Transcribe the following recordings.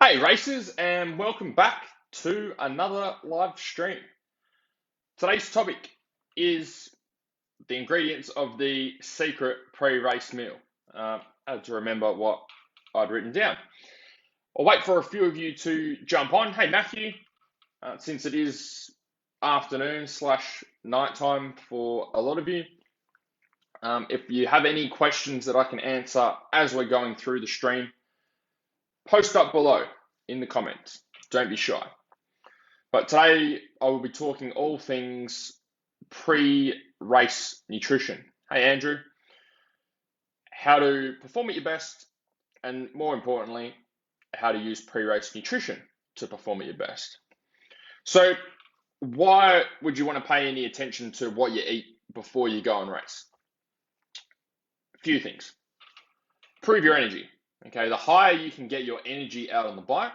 Hey racers, and welcome back to another live stream. Today's topic is the ingredients of the secret pre-race meal. I had to remember what I'd written down. I'll wait for a few of you to jump on. Hey Matthew, since it is afternoon slash nighttime for a lot of you, if you have any questions that I can answer as we're going through the stream, post up below in the comments. Don't be shy. But today I will be talking all things pre-race nutrition. Hey Andrew, how to perform at your best, and more importantly, how to use pre-race nutrition to perform at your best. So why would you want to pay any attention to what you eat before you go and race? A few things. Prove your energy. Okay, the higher you can get your energy out on the bike,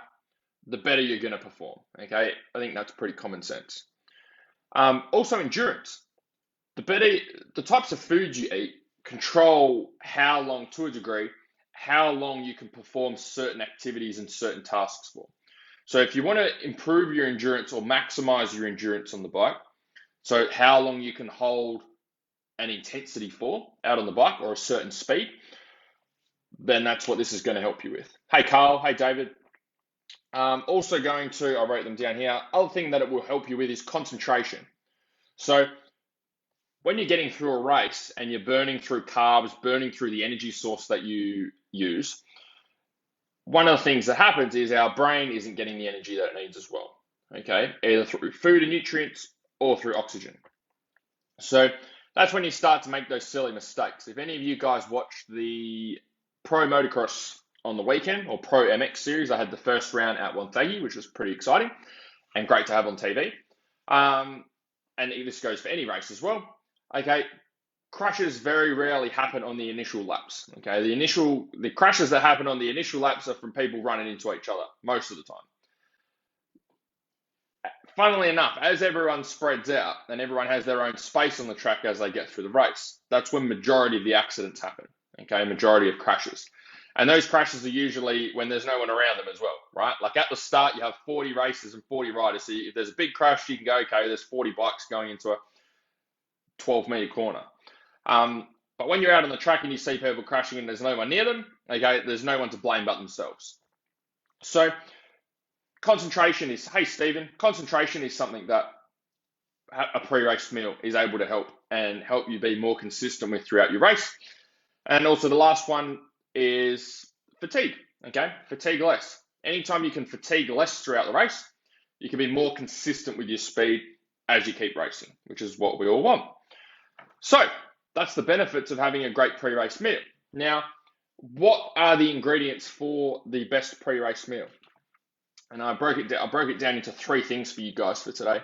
the better you're going to perform. Okay, I think that's pretty common sense. Also, endurance. The types of foods you eat control how long, to a degree, how long you can perform certain activities and certain tasks for. So if you want to improve your endurance or maximize your endurance on the bike, so how long you can hold an intensity for out on the bike or a certain speed, then that's what this is going to help you with. Hey Carl, hey David. Also going to, I wrote them down here, other thing that it will help you with is concentration. So when you're getting through a race and you're burning through carbs, burning through the energy source that you use, one of the things that happens is our brain isn't getting the energy that it needs as well, okay? Either through food and nutrients or through oxygen. So that's when you start to make those silly mistakes. If any of you guys watched the Pro Motocross on the weekend, or Pro MX series, I had the first round at Wonthaggi, which was pretty exciting and great to have on TV. And this goes for any race as well. Okay, crashes very rarely happen on the initial laps. Okay, the crashes that happen on the initial laps are from people running into each other most of the time. Funnily enough, as everyone spreads out and everyone has their own space on the track as they get through the race, that's when majority of the accidents happen. Okay, majority of crashes. And those crashes are usually when there's no one around them as well, right? Like at the start, you have 40 races and 40 riders. So if there's a big crash, you can go, okay, there's 40 bikes going into a 12-meter corner. But when you're out on the track and you see people crashing and there's no one near them, okay, there's no one to blame but themselves. So concentration is, hey Stephen, concentration is something that a pre-race meal is able to help and help you be more consistent with throughout your race. And also the last one is fatigue, okay? Fatigue less. Anytime you can fatigue less throughout the race, you can be more consistent with your speed as you keep racing, which is what we all want. So that's the benefits of having a great pre-race meal. Now, what are the ingredients for the best pre-race meal? And I broke it down into three things for you guys for today.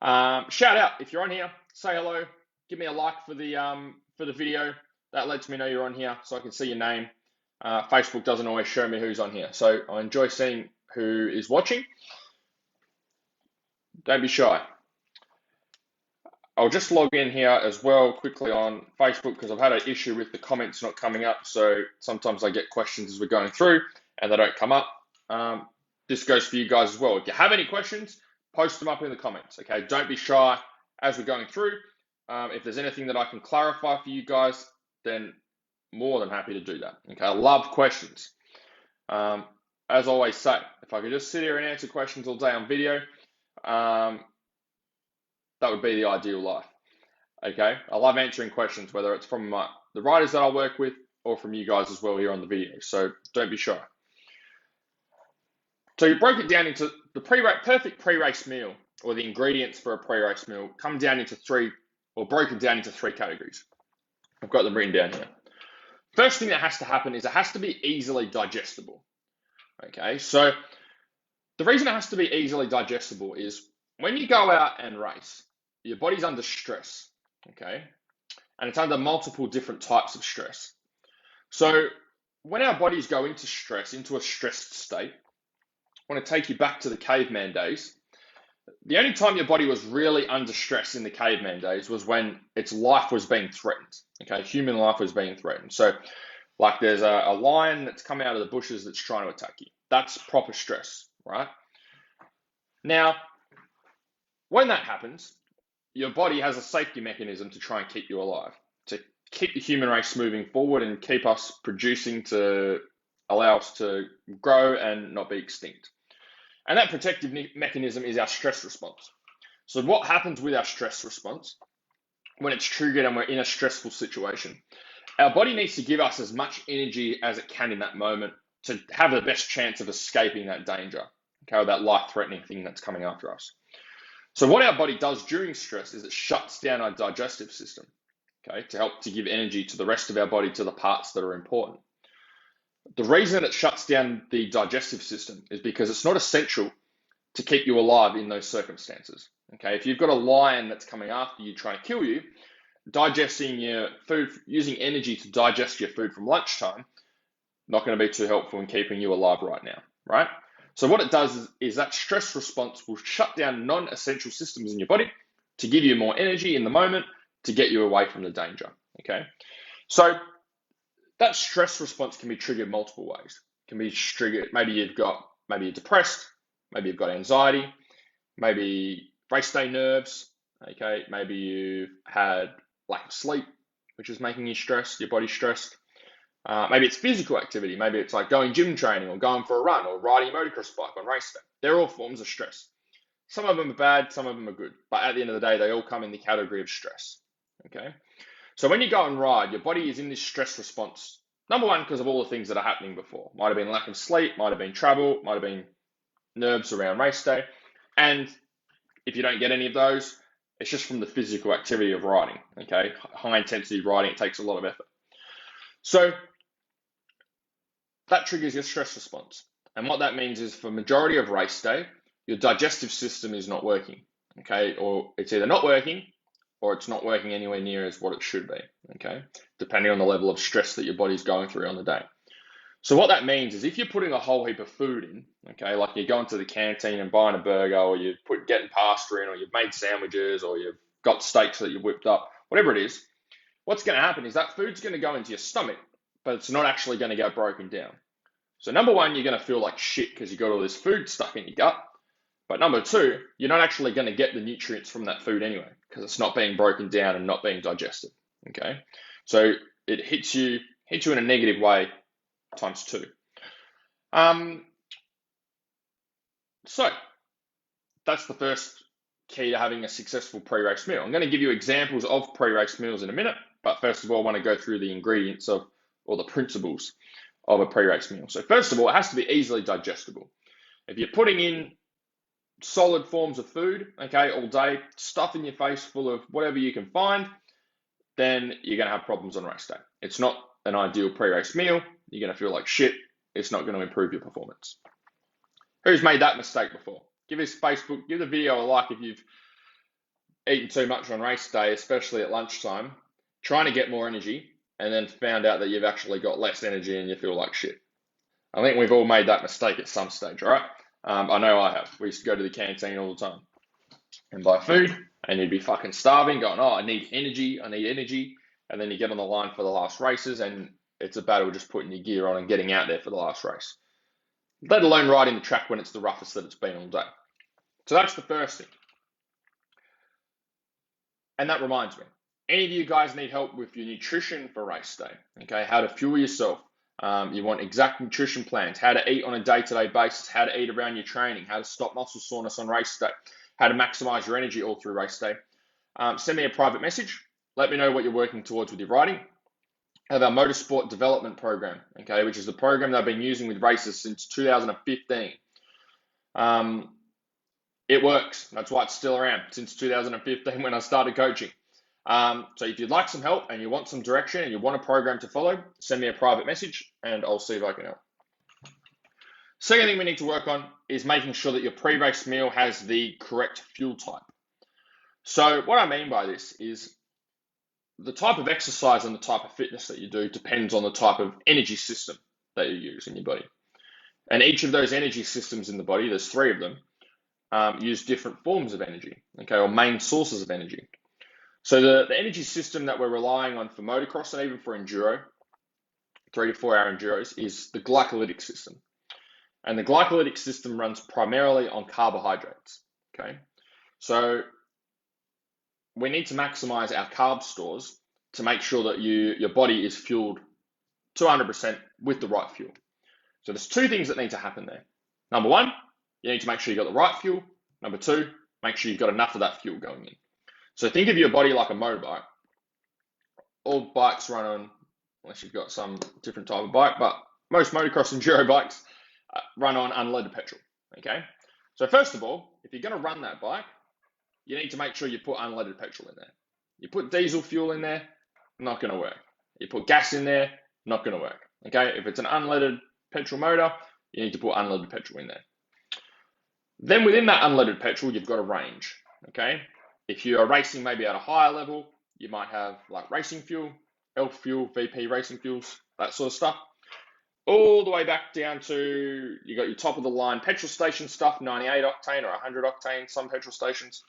Shout out if you're on here, say hello, give me a like for the video. That lets me know you're on here so I can see your name. Facebook doesn't always show me who's on here, so I enjoy seeing who is watching. Don't be shy. I'll just log in here as well quickly on Facebook because I've had an issue with the comments not coming up. So sometimes I get questions as we're going through and they don't come up. This goes for you guys as well. If you have any questions, post them up in the comments. Okay, don't be shy as we're going through. If there's anything that I can clarify for you guys, then more than happy to do that. Okay, I love questions. As I always say, if I could just sit here and answer questions all day on video, that would be the ideal life. Okay, I love answering questions, whether it's from the riders that I work with or from you guys as well here on the video. So don't be shy. So you broke it down into the perfect pre-race meal, or the ingredients for a pre-race meal, come down into broken down into three categories. I've got them written down here. First thing that has to happen is it has to be easily digestible. Okay, so the reason it has to be easily digestible is when you go out and race, your body's under stress, okay? And it's under multiple different types of stress. So when our bodies go into stress, into a stressed state, I want to take you back to the caveman days. The only time your body was really under stress in the caveman days was when its life was being threatened. Okay, human life was being threatened. So, like there's a lion that's come out of the bushes that's trying to attack you. That's proper stress, right? Now, when that happens, your body has a safety mechanism to try and keep you alive, to keep the human race moving forward and keep us producing to allow us to grow and not be extinct. And that protective mechanism is our stress response. So what happens with our stress response when it's triggered and we're in a stressful situation? Our body needs to give us as much energy as it can in that moment to have the best chance of escaping that danger, okay, or that life-threatening thing that's coming after us. So what our body does during stress is it shuts down our digestive system, okay, to help to give energy to the rest of our body, to the parts that are important. The reason it shuts down the digestive system is because it's not essential to keep you alive in those circumstances. Okay, if you've got a lion that's coming after you trying to kill you, digesting your food, using energy to digest your food from lunchtime, not going to be too helpful in keeping you alive right now, right? So what it does is that stress response will shut down non-essential systems in your body to give you more energy in the moment to get you away from the danger, okay? So that stress response can be triggered multiple ways. It can be triggered, maybe you're depressed, maybe you've got anxiety, maybe race day nerves, okay? Maybe you've had lack of sleep, which is making you stressed, your body stressed. Maybe it's physical activity. Maybe it's like going gym training or going for a run or riding a motocross bike on race day. They're all forms of stress. Some of them are bad, some of them are good. But at the end of the day, they all come in the category of stress, okay? So when you go and ride, your body is in this stress response. Number one, because of all the things that are happening before. Might have been lack of sleep, might have been travel, might have been nerves around race day. And if you don't get any of those, it's just from the physical activity of riding, okay? High intensity riding, it takes a lot of effort. So that triggers your stress response. And what that means is for majority of race day, your digestive system is not working, okay? Or it's either not working or it's not working anywhere near as what it should be, okay? Depending on the level of stress that your body's going through on the day. So what that means is if you're putting a whole heap of food in, okay, like you're going to the canteen and buying a burger, or you're getting pasta in, or you've made sandwiches, or you've got steaks that you've whipped up, whatever it is, what's going to happen is that food's going to go into your stomach, but it's not actually going to get broken down. So number one, you're going to feel like shit because you got all this food stuck in your gut. But number two, you're not actually going to get the nutrients from that food anyway because it's not being broken down and not being digested, okay? So it hits you in a negative way times two. So that's the first key to having a successful pre-race meal. I'm going to give you examples of pre-race meals in a minute, but first of all, I want to go through the ingredients or the principles of a pre-race meal. So first of all, it has to be easily digestible. If you're putting in solid forms of food, okay, all day, stuff in your face full of whatever you can find, then you're going to have problems on race day. It's not an ideal pre-race meal. You're going to feel like shit. It's not going to improve your performance. Who's made that mistake before? Give the video a like if you've eaten too much on race day, especially at lunchtime, trying to get more energy, and then found out that you've actually got less energy and you feel like shit. I think we've all made that mistake at some stage, all right? I know I have. We used to go to the canteen all the time and buy food, and you'd be fucking starving, going, oh, I need energy. And then you get on the line for the last races, and it's a battle just putting your gear on and getting out there for the last race, let alone riding the track when it's the roughest that it's been all day. So that's the first thing. And that reminds me, any of you guys need help with your nutrition for race day, okay? How to fuel yourself. You want exact nutrition plans, how to eat on a day-to-day basis, how to eat around your training, how to stop muscle soreness on race day, how to maximize your energy all through race day. Send me a private message. Let me know what you're working towards with your riding. I have our motorsport development program, okay, which is the program that I've been using with races since 2015. It works. That's why it's still around since 2015 when I started coaching. So if you'd like some help and you want some direction and you want a program to follow, send me a private message and I'll see if I can help. Second thing we need to work on is making sure that your pre-race meal has the correct fuel type. So what I mean by this is the type of exercise and the type of fitness that you do depends on the type of energy system that you use in your body. And each of those energy systems in the body, there's 3 of them, use different forms of energy, okay, or main sources of energy. So the energy system that we're relying on for motocross and even for enduro, 3 to 4 hour enduros, is the glycolytic system. And the glycolytic system runs primarily on carbohydrates. Okay, so we need to maximize our carb stores to make sure that your body is fueled to 100% with the right fuel. So there's two things that need to happen there. Number one, you need to make sure you've got the right fuel. Number two, make sure you've got enough of that fuel going in. So think of your body like a motorbike. All bikes run on, unless you've got some different type of bike, but most motocross enduro bikes run on unleaded petrol. Okay, so first of all, if you're going to run that bike, you need to make sure you put unleaded petrol in there. You put diesel fuel in there, not going to work. You put gas in there, not going to work. Okay, if it's an unleaded petrol motor, you need to put unleaded petrol in there. Then within that unleaded petrol, you've got a range. Okay, if you are racing maybe at a higher level, you might have like racing fuel, ELF fuel, VP racing fuels, that sort of stuff. All the way back down to, you got your top of the line petrol station stuff, 98 octane or 100 octane, some petrol stations,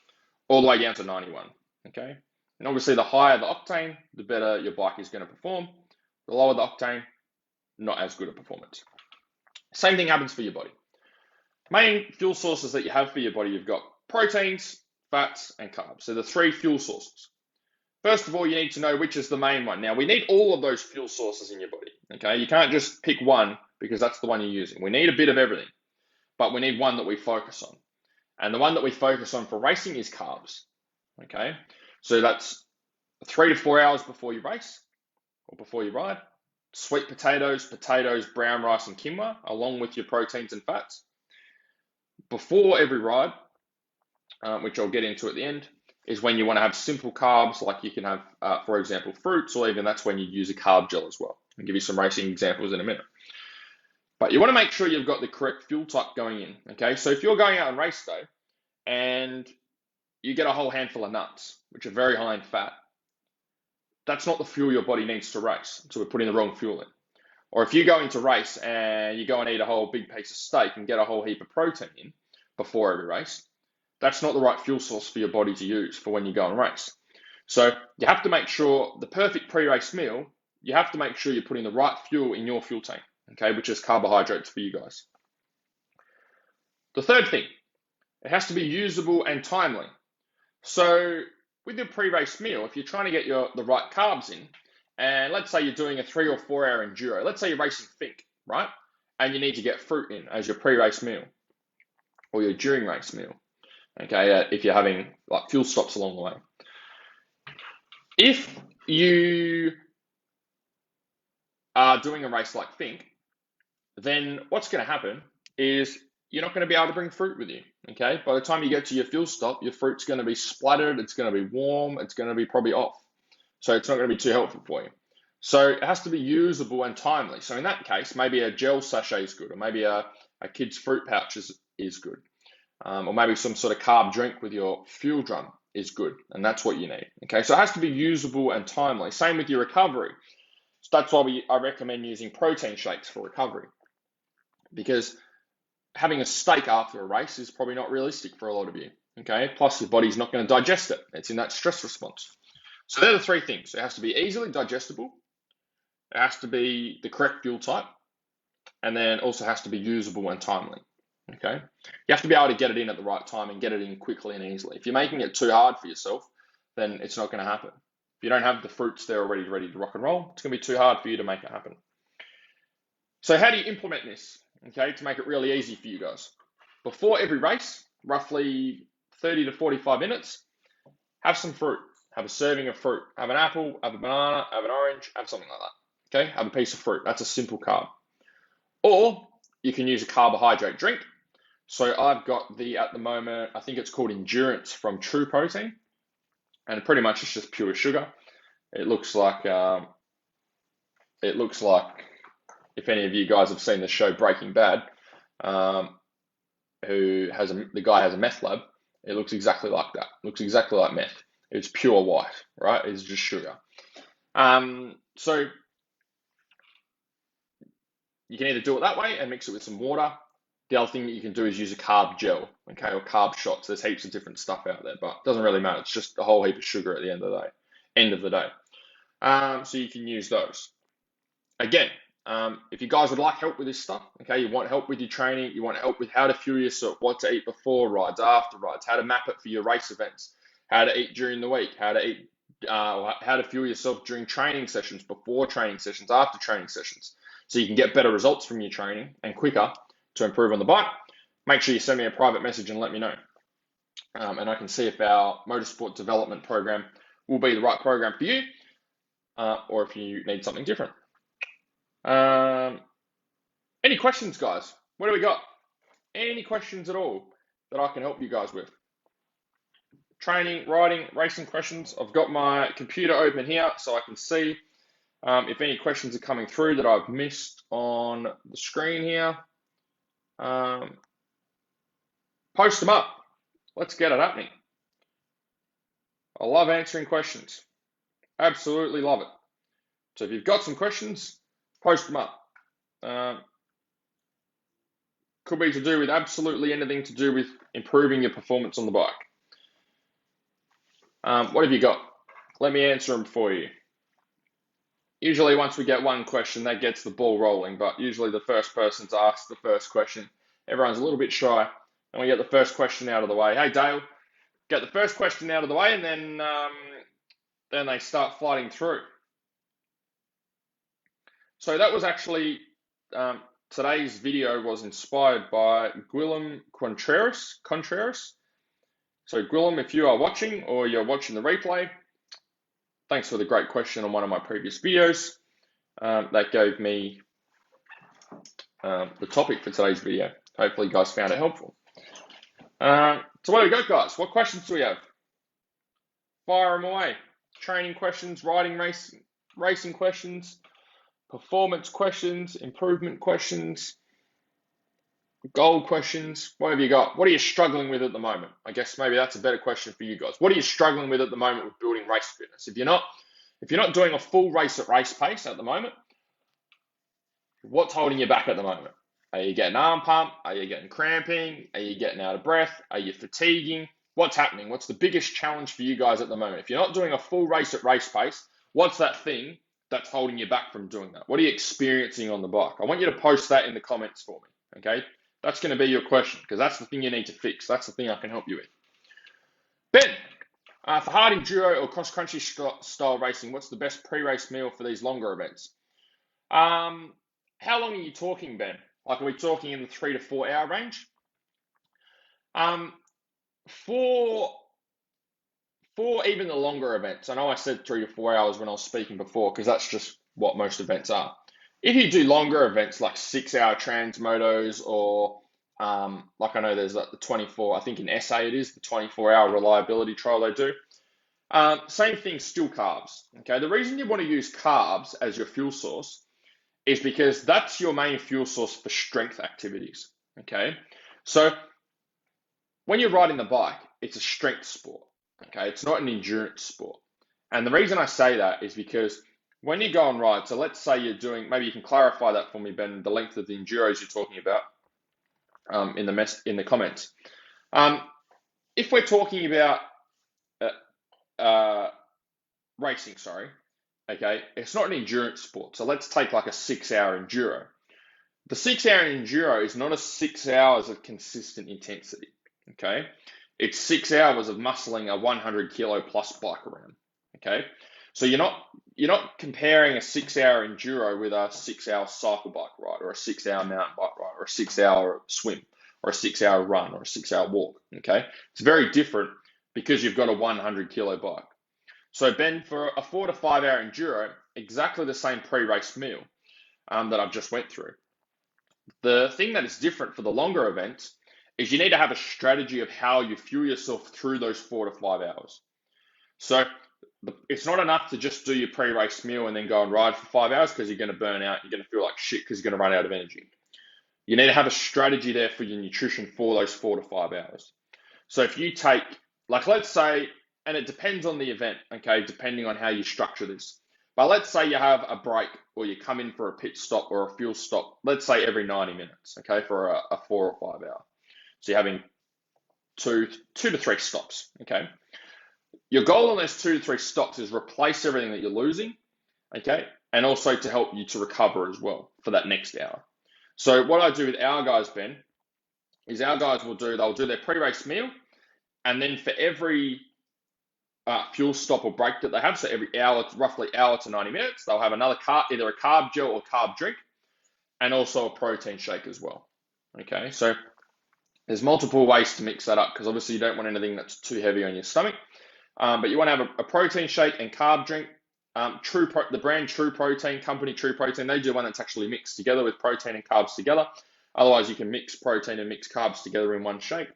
all the way down to 91, okay? And obviously the higher the octane, the better your bike is going to perform. The lower the octane, not as good a performance. Same thing happens for your body. Main fuel sources that you have for your body, you've got proteins, fats, and carbs. So the three fuel sources. First of all, you need to know which is the main one. Now, we need all of those fuel sources in your body, okay? You can't just pick one because that's the one you're using. We need a bit of everything, but we need one that we focus on. And the one that we focus on for racing is carbs, okay? So that's 3 to 4 hours before you race or before you ride. Sweet potatoes, brown rice, and quinoa, along with your proteins and fats. Before every ride, which I'll get into at the end, is when you want to have simple carbs, like you can have, for example, fruits, or even that's when you use a carb gel as well. I'll give you some racing examples in a minute. But you want to make sure you've got the correct fuel type going in, okay? So if you're going out on race day and you get a whole handful of nuts, which are very high in fat, that's not the fuel your body needs to race, so we're putting the wrong fuel in. Or if you go into race and you go and eat a whole big piece of steak and get a whole heap of protein in before every race, that's not the right fuel source for your body to use for when you go and race. So you have to make sure the perfect pre-race meal, you have to make sure you're putting the right fuel in your fuel tank, okay, which is carbohydrates for you guys. The third thing, it has to be usable and timely. So with your pre-race meal, if you're trying to get the right carbs in, and let's say you're doing a 3 or 4 hour enduro, let's say you're racing Fink, right? And you need to get fruit in as your pre-race meal or your during race meal. Okay, if you're having like fuel stops along the way. If you are doing a race like Fink, then what's going to happen is you're not going to be able to bring fruit with you. Okay, by the time you get to your fuel stop, your fruit's going to be splattered, it's going to be warm, it's going to be probably off. So it's not going to be too helpful for you. So it has to be usable and timely. So in that case, maybe a gel sachet is good, or maybe a kid's fruit pouch is good. Or maybe some sort of carb drink with your fuel drum is good, and that's what you need. Okay, so it has to be usable and timely. Same with your recovery. So that's why I recommend using protein shakes for recovery, because having a steak after a race is probably not realistic for a lot of you. Okay, plus your body's not going to digest it. It's in that stress response. So they're the three things. It has to be easily digestible, it has to be the correct fuel type, and then also has to be usable and timely. Okay, you have to be able to get it in at the right time and get it in quickly and easily. If you're making it too hard for yourself, then it's not going to happen. If you don't have the fruits there already ready to rock and roll, it's going to be too hard for you to make it happen. So how do you implement this, okay, to make it really easy for you guys? Before every race, roughly 30 to 45 minutes, have some fruit. Have a serving of fruit. Have an apple, have a banana, have an orange, have something like that. Okay, have a piece of fruit. That's a simple carb. Or you can use a carbohydrate drink. So I've got at the moment, I think it's called Endurance from True Protein. And pretty much it's just pure sugar. It looks like if any of you guys have seen the show Breaking Bad, the guy has a meth lab. It looks exactly like that. It looks exactly like meth. It's pure white, right? It's just sugar. So you can either do it that way and mix it with some water. The other thing that you can do is use a carb gel, okay, or carb shots. There's heaps of different stuff out there, but it doesn't really matter. It's just a whole heap of sugar at the end of the day. So you can use those. Again, If you guys would like help with this stuff, okay, you want help with your training, you want help with how to fuel yourself, what to eat before rides, after rides, how to map it for your race events, how to eat during the week, how to fuel yourself during training sessions, before training sessions, after training sessions, so you can get better results from your training and quicker to improve on the bike. Make sure you send me a private message and let me know. And I can see if our motorsport development program will be the right program for you, or if you need something different. Any questions, guys? What do we got? Any questions at all that I can help you guys with? Training, riding, racing questions. I've got my computer open here so I can see if any questions are coming through that I've missed on the screen here. Post them up. Let's get it happening. I love answering questions. Absolutely love it. So if you've got some questions, post them up. Could be to do with absolutely anything to do with improving your performance on the bike. What have you got? Let me answer them for you. Usually once we get one question, that gets the ball rolling, but usually the first person to ask the first question, everyone's a little bit shy, and we get the first question out of the way. Hey, Dale, get the first question out of the way, and then they start flooding through. So that was actually, today's video was inspired by Guillem Contreras. So Guillem, if you are watching or you're watching the replay, thanks for the great question on one of my previous videos. That gave me the topic for today's video. Hopefully you guys found it helpful. So what do we got, guys? What questions do we have? Fire them away. Training questions, riding, racing questions, performance questions, improvement questions, goal questions. What have you got? What are you struggling with at the moment? I guess maybe that's a better question for you guys. What are you struggling with at the moment with building race fitness? If you're not doing a full race at race pace at the moment, what's holding you back at the moment? Are you getting arm pump? Are you getting cramping? Are you getting out of breath? Are you fatiguing? What's happening? What's the biggest challenge for you guys at the moment? If you're not doing a full race at race pace, what's that thing that's holding you back from doing that? What are you experiencing on the bike? I want you to post that in the comments for me, okay? That's going to be your question, because that's the thing you need to fix. That's the thing I can help you with. Ben, for hard enduro or cross-country style racing, what's the best pre-race meal for these longer events? How long are you talking, Ben? Like, are we talking in the 3 to 4 hour range? For even the longer events, I know I said 3 to 4 hours when I was speaking before, because that's just what most events are. If you do longer events like 6 hour transmotos, or like I know there's like the 24, I think in SA it is the 24-hour reliability trial they do. Same thing, still carbs. Okay, the reason you want to use carbs as your fuel source is because that's your main fuel source for strength activities. Okay, so when you're riding the bike, it's a strength sport. Okay, it's not an endurance sport. And the reason I say that is because when you go on ride, so let's say you're doing, maybe you can clarify that for me, Ben, the length of the enduros you're talking about in the comments. If we're talking about racing, okay, it's not an endurance sport. So let's take like a 6 hour enduro. The 6 hour enduro is not a 6 hours of consistent intensity. Okay, it's 6 hours of muscling a 100 kilo plus bike around. Okay, so you're not comparing a 6 hour enduro with a 6 hour cycle bike ride, or a 6 hour mountain bike ride, or a 6 hour swim, or a 6 hour run, or a 6 hour walk. Okay, it's very different because you've got a 100 kilo bike. So Ben, for a 4 to 5 hour enduro, exactly the same pre-race meal that I've just went through. The thing that is different for the longer events is you need to have a strategy of how you fuel yourself through those 4 to 5 hours. So it's not enough to just do your pre-race meal and then go and ride for 5 hours, because you're going to burn out. You're going to feel like shit because you're going to run out of energy. You need to have a strategy there for your nutrition for those 4 to 5 hours. So if you take, like, let's say, and it depends on the event, okay, depending on how you structure this. But let's say you have a break, or you come in for a pit stop or a fuel stop, let's say every 90 minutes, okay, for a 4 or 5 hour. So you're having two to 3 stops, okay? Your goal on those 2 to 3 stops is replace everything that you're losing, okay? and also to help you to recover as well for that next hour. So what I do with our guys, Ben, is our guys they'll do their pre-race meal, and then for every fuel stop or break that they have, so every hour, roughly hour to 90 minutes, they'll have another carb, either a carb gel or carb drink, and also a protein shake as well. Okay, so there's multiple ways to mix that up, because obviously you don't want anything that's too heavy on your stomach. But you want to have a protein shake and carb drink. The brand True Protein, company True Protein, they do one that's actually mixed together with protein and carbs together. Otherwise, you can mix protein and mix carbs together in one shake.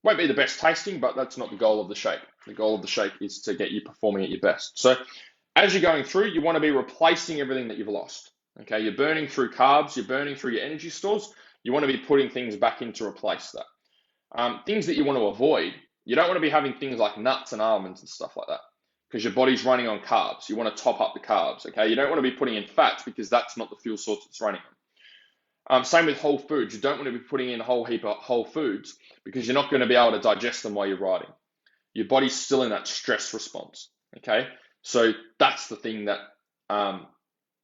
Won't be the best tasting, but that's not the goal of the shake. The goal of the shake is to get you performing at your best. So as you're going through, you want to be replacing everything that you've lost. Okay, you're burning through carbs, you're burning through your energy stores. You want to be putting things back in to replace that. Things that you want to avoid, you don't want to be having things like nuts and almonds and stuff like that, because your body's running on carbs. You want to top up the carbs, okay? You don't want to be putting in fats, because that's not the fuel source it's running on. Same with whole foods. You don't want to be putting in a whole heap of whole foods, because you're not going to be able to digest them while you're riding. Your body's still in that stress response, okay? So that's the thing that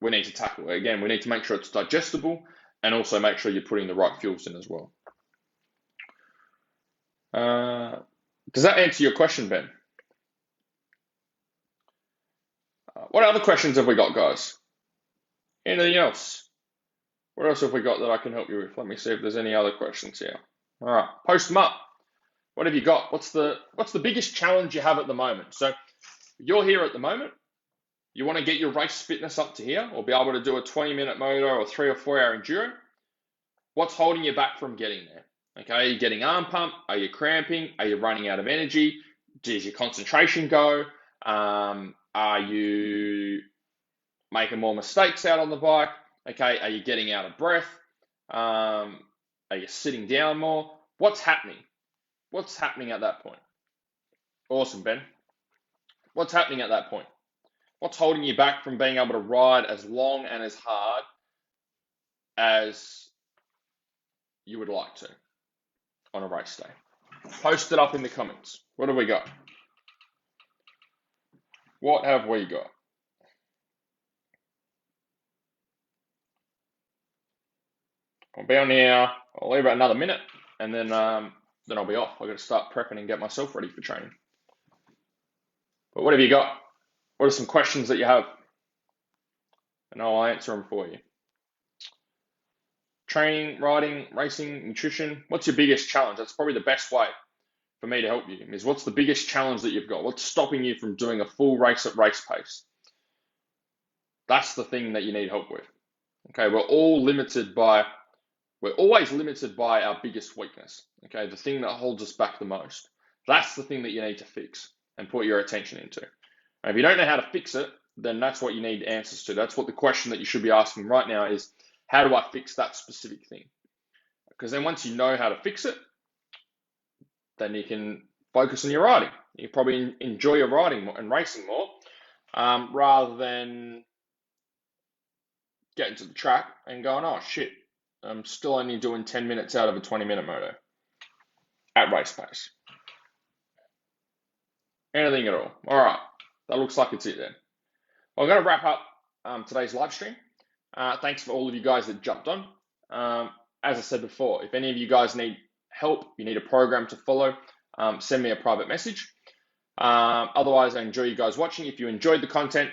we need to tackle. Again, we need to make sure it's digestible, and also make sure you're putting the right fuels in as well. Does that answer your question, Ben? What other questions have we got, guys? Anything else? What else have we got that I can help you with? Let me see if there's any other questions here. All right, post them up. What have you got? What's the biggest challenge you have at the moment? So you're here at the moment. You want to get your race fitness up to here, or be able to do a 20-minute moto or 3 or 4 hour enduro. What's holding you back from getting there? Okay, are you getting arm pump? Are you cramping? Are you running out of energy? Does your concentration go? Are you making more mistakes out on the bike? Okay, are you getting out of breath? Are you sitting down more? What's happening? What's happening at that point? Awesome, Ben. What's happening at that point? What's holding you back from being able to ride as long and as hard as you would like to on a race day? Post it up in the comments. What have we got? What have we got? I'll be on here. I'll leave it another minute, and then I'll be off. I've got to start prepping and get myself ready for training. But what have you got? What are some questions that you have? And I'll answer them for you. Training, riding, racing, nutrition. What's your biggest challenge? That's probably the best way for me to help you, is what's the biggest challenge that you've got? What's stopping you from doing a full race at race pace? That's the thing that you need help with. Okay, we're always limited by our biggest weakness. Okay, the thing that holds us back the most. That's the thing that you need to fix and put your attention into. And if you don't know how to fix it, then that's what you need answers to. That's what the question that you should be asking right now is, how do I fix that specific thing? Because then once you know how to fix it, then you can focus on your riding. You probably enjoy your riding more and racing more, rather than getting to the track and going, oh shit, I'm still only doing 10 minutes out of a 20-minute moto at race pace. Anything at all. All right, that looks like it's it then. Well, I'm going to wrap up today's live stream. Thanks for all of you guys that jumped on. As I said before, if any of you guys need help, you need a program to follow, send me a private message. Otherwise, I enjoy you guys watching. If you enjoyed the content,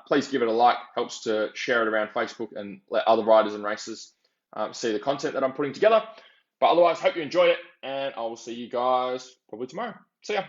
please give it a like. Helps to share it around Facebook and let other riders and racers see the content that I'm putting together. But otherwise, hope you enjoyed it, and I will see you guys probably tomorrow. See ya.